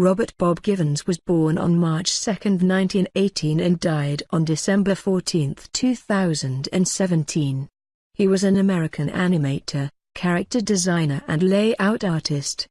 Robert Bob Givens was born on March 2, 1918 and died on December 14, 2017. He was an American animator, character designer and layout artist.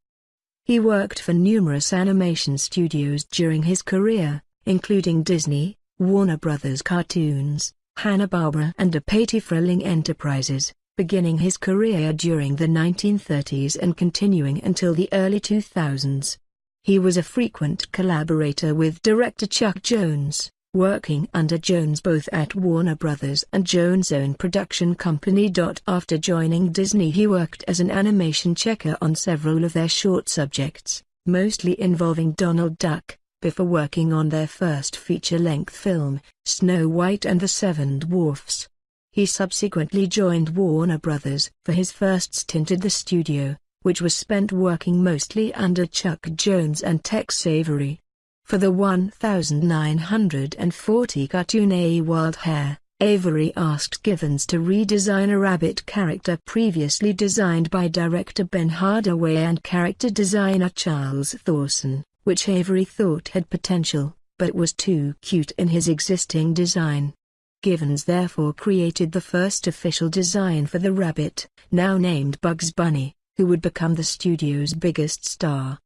He worked for numerous animation studios during his career, including Disney, Warner Brothers Cartoons, Hanna-Barbera and Apathy Frilling Enterprises, beginning his career during the 1930s and continuing until the early 2000s. He was a frequent collaborator with director Chuck Jones, working under Jones both at Warner Brothers and Jones' own production company. After joining Disney, he worked as an animation checker on several of their short subjects, mostly involving Donald Duck, before working on their first feature-length film, Snow White and the Seven Dwarfs. He subsequently joined Warner Brothers for his first stint at the studio, which was spent working mostly under Chuck Jones and Tex Avery. For the 1940 cartoon A Wild Hare, Avery asked Givens to redesign a rabbit character previously designed by director Ben Hardaway and character designer Charles Thorson, which Avery thought had potential, but was too cute in his existing design. Givens therefore created the first official design for the rabbit, now named Bugs Bunny, who would become the studio's biggest star.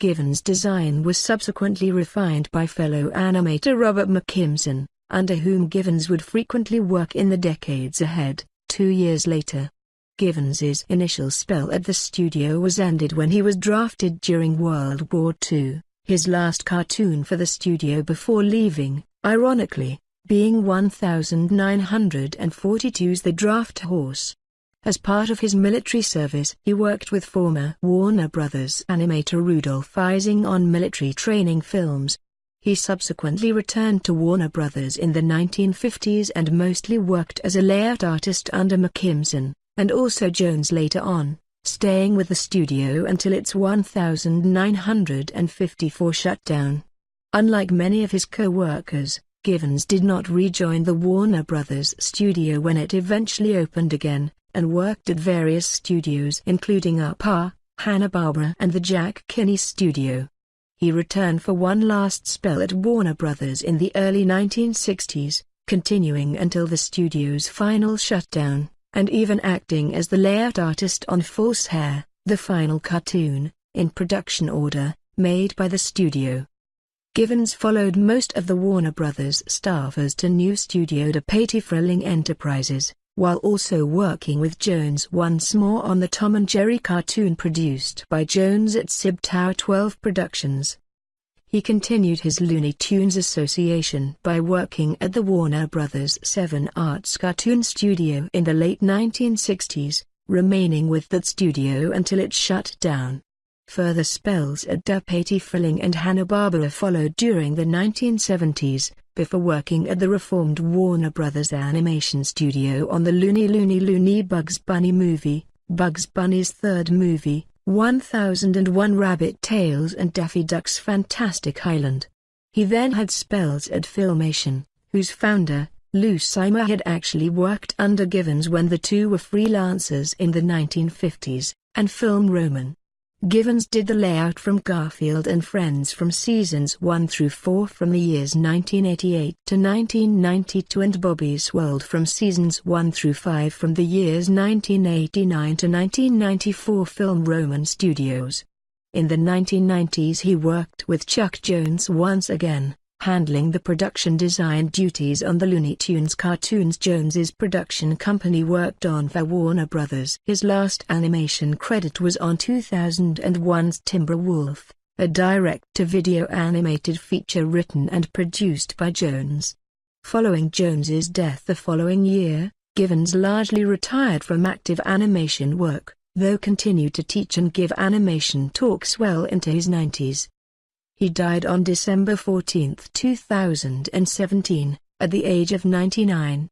Givens' design was subsequently refined by fellow animator Robert McKimson, under whom Givens would frequently work in the decades ahead. 2 years later, Givens's initial spell at the studio was ended when he was drafted during World War II, his last cartoon for the studio before leaving, ironically, being 1942's The Draft Horse. As part of his military service, he worked with former Warner Brothers animator Rudolph Ising on military training films. He subsequently returned to Warner Brothers in the 1950s and mostly worked as a layout artist under McKimson, and also Jones later on, staying with the studio until its 1954 shutdown. Unlike many of his co-workers, Givens did not rejoin the Warner Brothers studio when it eventually opened again, and worked at various studios including UPA, Hanna-Barbera and the Jack Kinney Studio. He returned for one last spell at Warner Brothers in the early 1960s, continuing until the studio's final shutdown, and even acting as the layout artist on False Hair, the final cartoon, in production order, made by the studio. Givens followed most of the Warner Brothers staffers to new studio Apathy Frilling Enterprises, while also working with Jones once more on the Tom and Jerry cartoon produced by Jones at Sib Tower 12 Productions. He continued his Looney Tunes association by working at the Warner Brothers 7 Arts cartoon studio in the late 1960s, remaining with that studio until it shut down. Further spells at Apathy Frilling and Hanna-Barbera followed during the 1970s, before working at the reformed Warner Brothers Animation Studio on the Looney Bugs Bunny movie, Bugs Bunny's third movie, 1001 Rabbit Tales and Daffy Duck's Fantastic Island. He then had spells at Filmation, whose founder, Lou Simer, had actually worked under Givens when the two were freelancers in the 1950s, and Film Roman. Givens did the layout from Garfield and Friends from seasons 1 through 4 from the years 1988 to 1992 and Bobby's World from seasons 1 through 5 from the years 1989 to 1994. Film Roman Studios. In the 1990s he worked with Chuck Jones once again, handling the production design duties on the Looney Tunes cartoons Jones's production company worked on for Warner Brothers. His last animation credit was on 2001's Timberwolf, a direct-to-video animated feature written and produced by Jones. Following Jones's death the following year, Givens largely retired from active animation work, though continued to teach and give animation talks well into his 90s. He died on December 14, 2017, at the age of 99.